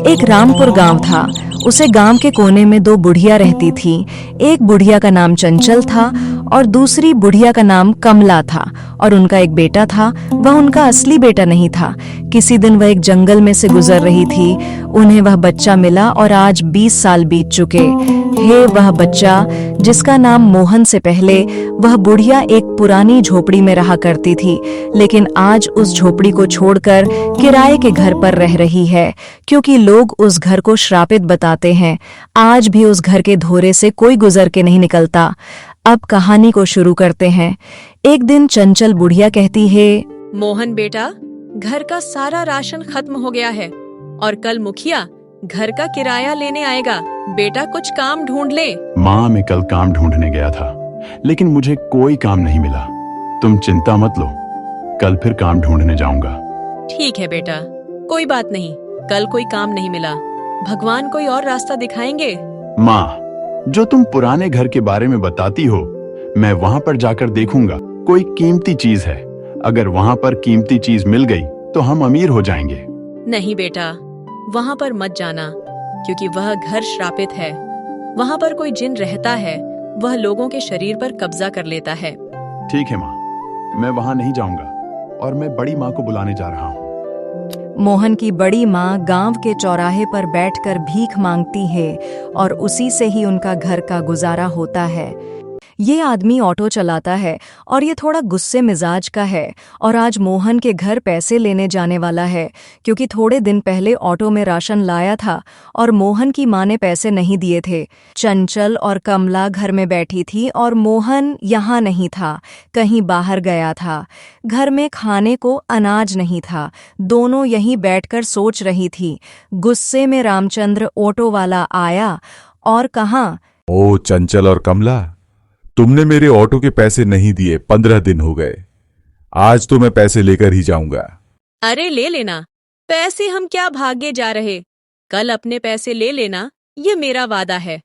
एक रामपुर गांव था। उसे गांव के कोने में दो बुढ़िया रहती थीं। एक बुढ़िया का नाम चंचल था और दूसरी बुढ़िया का नाम कमला था। और उनका एक बेटा था। वह उनका असली बेटा नहीं था। किसी दिन वह एक जंगल में से गुजर रही थी। उन्हें वह बच्चा मिला और आज 20 साल बीत चुके। हे वह बच्चा जिसका नाम मोहन से पहले वह बुढ़िया एक पुरानी झोपड़ी में रहा करती थी, लेकिन आज उस झोपड़ी को छोड़कर किराए के घर पर रह रही है, क्योंकि लोग उस घर को श्रापित बताते हैं। आज भी उस घर के धोरे से कोई गुजर के नहीं निकलता। अब कहानी को शुरू करते हैं। एक दिन चंचल बुढ़िया कहती है, मोहन बेटा, घर का सारा राशन खत्म हो गया है और कल मुखिया घर का किराया लेने आएगा। बेटा कुछ काम ढूंढ ले। माँ, मैं कल काम ढूंढने गया था, लेकिन मुझे कोई काम नहीं मिला। तुम चिंता मत लो, कल फिर काम ढूंढने जाऊंगा। ठीक है बेटा, कोई बात नहीं। कल कोई काम नहीं मिला, भगवान कोई और रास्ता दिखाएंगे। माँ, जो तुम पुराने घर के बारे में बताती हो, मैं वहाँ पर जाकर देखूंगा। कोई कीमती चीज है। अगर वहाँ पर कीमती चीज मिल गई तो हम अमीर हो जाएंगे। नहीं बेटा, वहाँ पर मत जाना, क्योंकि वह घर श्रापित है। वहाँ पर कोई जिन रहता है, वह लोगों के शरीर पर कब्जा कर लेता है। ठीक है माँ, मैं वहाँ नहीं जाऊंगा और मैं बड़ी माँ को बुलाने जा रहा हूँ। मोहन की बड़ी माँ गांव के चौराहे पर बैठकर भीख मांगती है और उसी से ही उनका घर का गुजारा होता है। ये आदमी ऑटो चलाता है और ये थोड़ा गुस्से मिजाज का है और आज मोहन के घर पैसे लेने जाने वाला है, क्योंकि थोड़े दिन पहले ऑटो में राशन लाया था और मोहन की माँ ने पैसे नहीं दिए थे। चंचल और कमला घर में बैठी थी और मोहन यहाँ नहीं था, कहीं बाहर गया था। घर में खाने को अनाज नहीं था। दोनों यहीं बैठकर सोच रही थी। गुस्से में रामचंद्र ऑटो वाला आया और कहा, ओ चंचल और कमला, तुमने मेरे ऑटो के पैसे नहीं दिए। 15 दिन हो गए। आज तो मैं पैसे लेकर ही जाऊंगा। अरे ले लेना, पैसे हम क्या भागे जा रहे। कल अपने पैसे ले लेना, ये मेरा वादा है।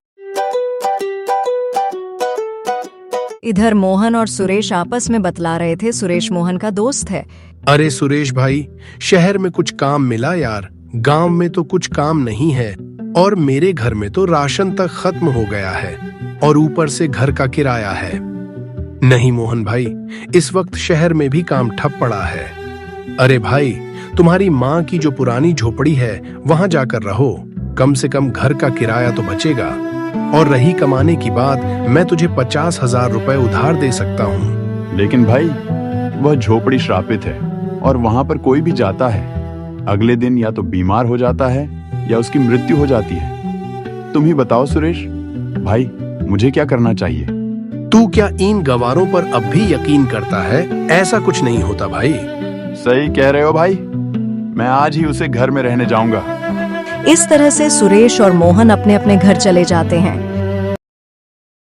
इधर मोहन और सुरेश आपस में बतला रहे थे। सुरेश मोहन का दोस्त है। अरे सुरेश भाई, शहर में कुछ काम मिला यार। गांव में तो कुछ काम नहीं है और मेरे घर में तो राशन तक खत्म हो गया है और ऊपर से घर का किराया है। नहीं मोहन भाई, इस वक्त शहर में भी काम ठप पड़ा है। अरे भाई, तुम्हारी माँ की जो पुरानी झोपड़ी है वहां जाकर रहो। कम से कम घर का किराया तो बचेगा। और रही कमाने की बात, मैं तुझे 50,000 रुपए उधार दे सकता हूँ। लेकिन भाई, वह झोपड़ी श्रापित है और वहाँ पर कोई भी जाता है, अगले दिन या तो बीमार हो जाता है या उसकी मृत्यु हो जाती है। तुम ही बताओ सुरेश भाई, मुझे क्या करना चाहिए? तू क्या इन गवारों पर अब भी यकीन करता है? ऐसा कुछ नहीं होता भाई। सही कह रहे हो भाई, मैं आज ही उसे घर में रहने जाऊंगा। इस तरह से सुरेश और मोहन अपने अपने घर चले जाते हैं।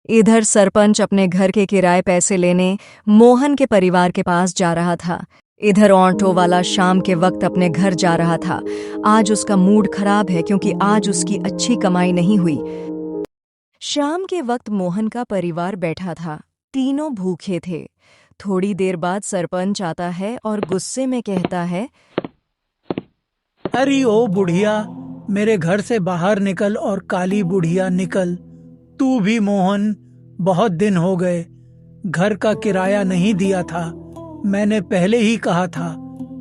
इधर सरपंच अपने घर के किराए पैसे लेने मोहन के परिवार के पास जा रहा था। इधर ऑटो वाला शाम के वक्त अपने घर जा रहा था। आज उसका मूड खराब है, क्योंकि आज उसकी अच्छी कमाई नहीं हुई। शाम के वक्त मोहन का परिवार बैठा था। तीनों भूखे थे। थोड़ी देर बाद सरपंच आता है और गुस्से में कहता है, अरे ओ बुढ़िया, मेरे घर से बाहर निकल और काली बुढ़िया निकल। तू भी मोहन, बहुत दिन हो गए। घर का किराया नहीं दिया था। मैंने पहले ही कहा था,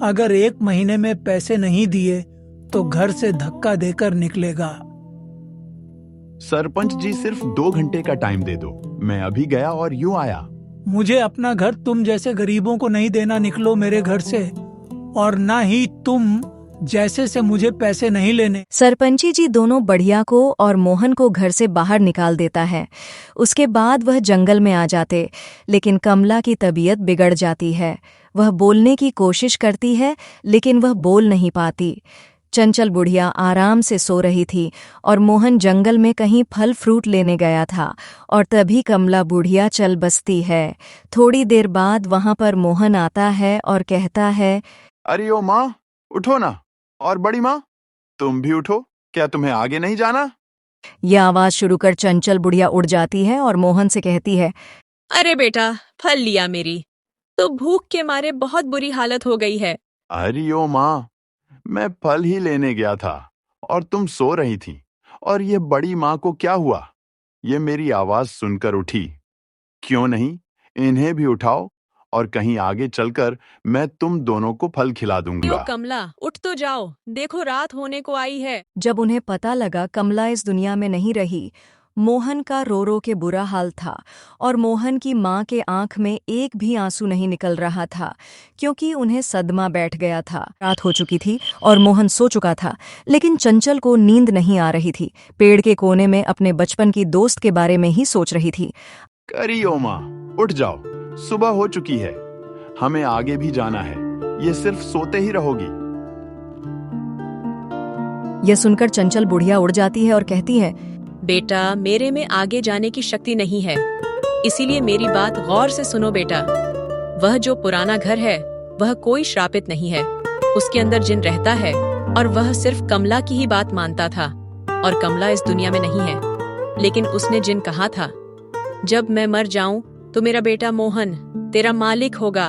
अगर 1 महीने में पैसे नहीं दिए तो घर से धक्का देकर निकलेगा। सरपंच जी, सिर्फ 2 घंटे का टाइम दे दो। मैं अभी गया और यूं आया। मुझे अपना घर तुम जैसे गरीबों को नहीं देना। निकलो मेरे घर से, और ना ही तुम जैसे से मुझे पैसे नहीं लेने। सरपंची जी दोनों बढ़िया को और मोहन को घर से बाहर निकाल देता है। उसके बाद वह जंगल में आ जाते, लेकिन कमला की तबीयत बिगड़ जाती है। वह बोलने की कोशिश करती है, लेकिन वह बोल नहीं पाती। चंचल बुढ़िया आराम से सो रही थी और मोहन जंगल में कहीं फल फ्रूट लेने गया था, और तभी कमला बुढ़िया चल बसती है। थोड़ी देर बाद वहां पर मोहन आता है और कहता है, अरे ओ माँ, उठो ना। और बड़ी माँ, तुम भी उठो। क्या तुम्हें आगे नहीं जाना? यह आवाज शुरू कर चंचल बुढ़िया उड़ जाती है और मोहन से कहती है, अरे बेटा, फल लिया मेरी तो भूख के मारे बहुत बुरी हालत हो गई है। अरे ओ माँ, मैं फल ही लेने गया था और तुम सो रही थी। और ये बड़ी माँ को क्या हुआ? ये मेरी आवाज सुनकर उठी। क्यों नहीं, इन्हें भी उठाओ और कहीं आगे चलकर मैं तुम दोनों को फल खिला ओ दूंगा। कमला, उठ तो जाओ, देखो रात होने को आई है। जब उन्हें पता लगा कमला इस दुनिया में नहीं रही, मोहन का रो रो के बुरा हाल था और मोहन की माँ के आंख में एक भी आंसू नहीं निकल रहा था, क्योंकि उन्हें सदमा बैठ गया था। रात हो चुकी थी और मोहन सो चुका था, लेकिन चंचल को नींद नहीं आ रही थी। पेड़ के कोने में अपने बचपन की दोस्त के बारे में ही सोच रही थी। करी ओ माँ, उठ जाओ, सुबह हो चुकी है, हमें आगे भी जाना है। ये सिर्फ सोते ही रहोगी? यह सुनकर चंचल बुढ़िया उड़ जाती है और कहती है, बेटा, मेरे में आगे जाने की शक्ति नहीं है, इसीलिए मेरी बात गौर से सुनो बेटा। वह जो पुराना घर है वह कोई श्रापित नहीं है। उसके अंदर जिन रहता है और वह सिर्फ कमला की ही बात मानता था। और कमला इस दुनिया में नहीं है, लेकिन उसने जिन कहा था, जब मैं मर जाऊं तो मेरा बेटा मोहन तेरा मालिक होगा।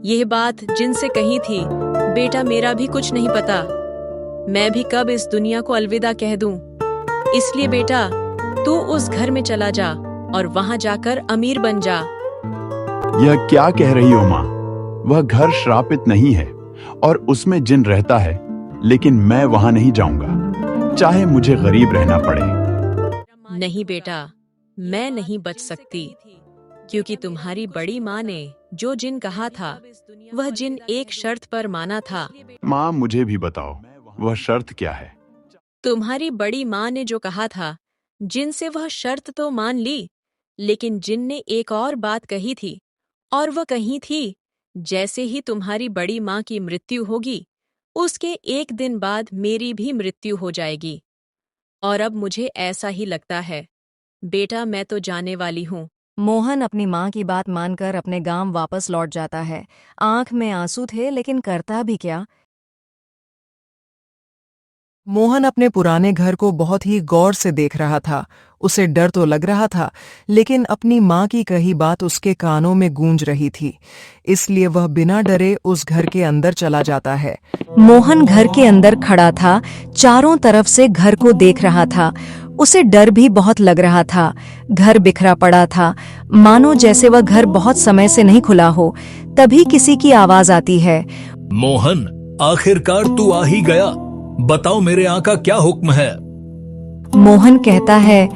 यह बात जिनसे कही थी, बेटा मेरा भी कुछ नहीं पता, मैं भी कब इस दुनिया को अलविदा कह दूं। इसलिए बेटा, तू उस घर में चला जा और वहां जाकर अमीर बन जा। यह क्या कह रही हो माँ? वह घर श्रापित नहीं है और उसमें जिन रहता है, लेकिन मैं वहां नहीं जाऊंगा, चाहे मुझे गरीब रहना पड़े। नहीं बेटा, मैं नहीं बच सकती, क्योंकि तुम्हारी बड़ी माँ ने जो जिन कहा था वह जिन एक शर्त पर माना था। माँ, मुझे भी बताओ, वह शर्त क्या है? तुम्हारी बड़ी माँ ने जो कहा था, जिन से वह शर्त तो मान ली, लेकिन जिन ने एक और बात कही थी, और वह कही थी, जैसे ही तुम्हारी बड़ी माँ की मृत्यु होगी, उसके एक दिन बाद मेरी भी मृत्यु हो जाएगी। और अब मुझे ऐसा ही लगता है, बेटा मैं तो जाने वाली हूँ। मोहन अपनी माँ की बात मानकर अपने गांव वापस लौट जाता है। आंख में आंसू थे, लेकिन करता भी क्या। मोहन अपने पुराने घर को बहुत ही गौर से देख रहा था। उसे डर तो लग रहा था, लेकिन अपनी माँ की कही बात उसके कानों में गूंज रही थी, इसलिए वह बिना डरे उस घर के अंदर चला जाता है। मोहन घर के अंदर खड़ा था, चारों तरफ से घर को देख रहा था। उसे डर भी बहुत लग रहा था। घर बिखरा पड़ा था, मानो जैसे वह घर बहुत समय से नहीं खुला हो। तभी किसी की आवाज आती है, मोहन, आखिरकार तू आ ही गया। बताओ मेरे आका क्या हुक्म है? मोहन कहता है,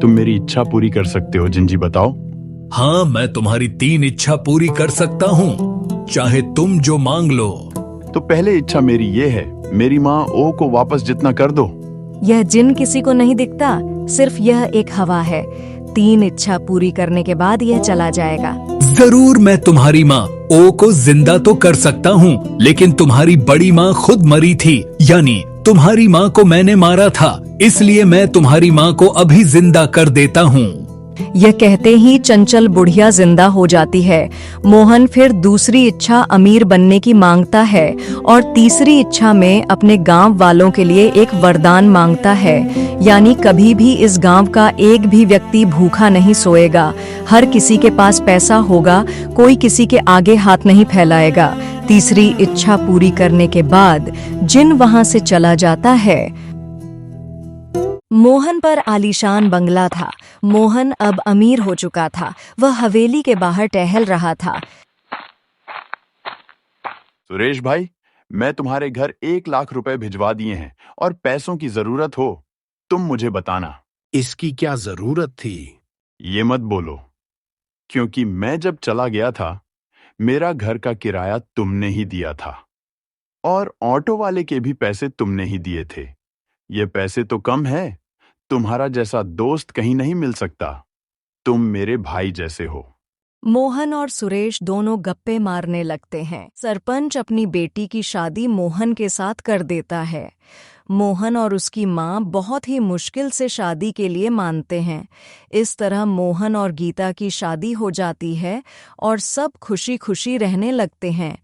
तुम मेरी इच्छा पूरी कर सकते हो जिंजी, बताओ। हाँ, मैं तुम्हारी 3 इच्छा पूरी कर सकता हूँ, चाहे तुम जो मांग लो। तो पहले इच्छा मेरी ये है, मेरी माँ ओ को वापस जितना कर दो। यह जिन किसी को नहीं दिखता, सिर्फ यह एक हवा है। 3 इच्छा पूरी करने के बाद यह चला जाएगा। जरूर मैं तुम्हारी माँ ओ को जिंदा तो कर सकता हूँ, लेकिन तुम्हारी बड़ी माँ खुद मरी थी, यानी तुम्हारी माँ को मैंने मारा था, इसलिए मैं तुम्हारी माँ को अभी जिंदा कर देता हूँ। यह कहते ही चंचल बुढ़िया जिंदा हो जाती है। मोहन फिर दूसरी इच्छा अमीर बनने की मांगता है और तीसरी इच्छा में अपने गांव वालों के लिए एक वरदान मांगता है, यानी कभी भी इस गांव का एक भी व्यक्ति भूखा नहीं सोएगा। हर किसी के पास पैसा होगा, कोई किसी के आगे हाथ नहीं फैलाएगा। तीसरी इच्छा पूरी करने के बाद जिन वहां से चला जाता है। मोहन पर आलीशान बंगला था। मोहन अब अमीर हो चुका था। वह हवेली के बाहर टहल रहा था। सुरेश भाई, मैं तुम्हारे घर 1 लाख रुपए भिजवा दिए हैं और पैसों की जरूरत हो, तुम मुझे बताना। इसकी क्या जरूरत थी? ये मत बोलो, क्योंकि मैं जब चला गया था, मेरा घर का किराया तुमने ही दिया था और ऑटो वाले के भी पैसे तुमने ही दिए थे। ये पैसे तो कम है, तुम्हारा जैसा दोस्त कहीं नहीं मिल सकता। तुम मेरे भाई जैसे हो। मोहन और सुरेश दोनों गप्पे मारने लगते हैं। सरपंच अपनी बेटी की शादी मोहन के साथ कर देता है। मोहन और उसकी माँ बहुत ही मुश्किल से शादी के लिए मानते हैं। इस तरह मोहन और गीता की शादी हो जाती है और सब खुशी खुशी रहने लगते हैं।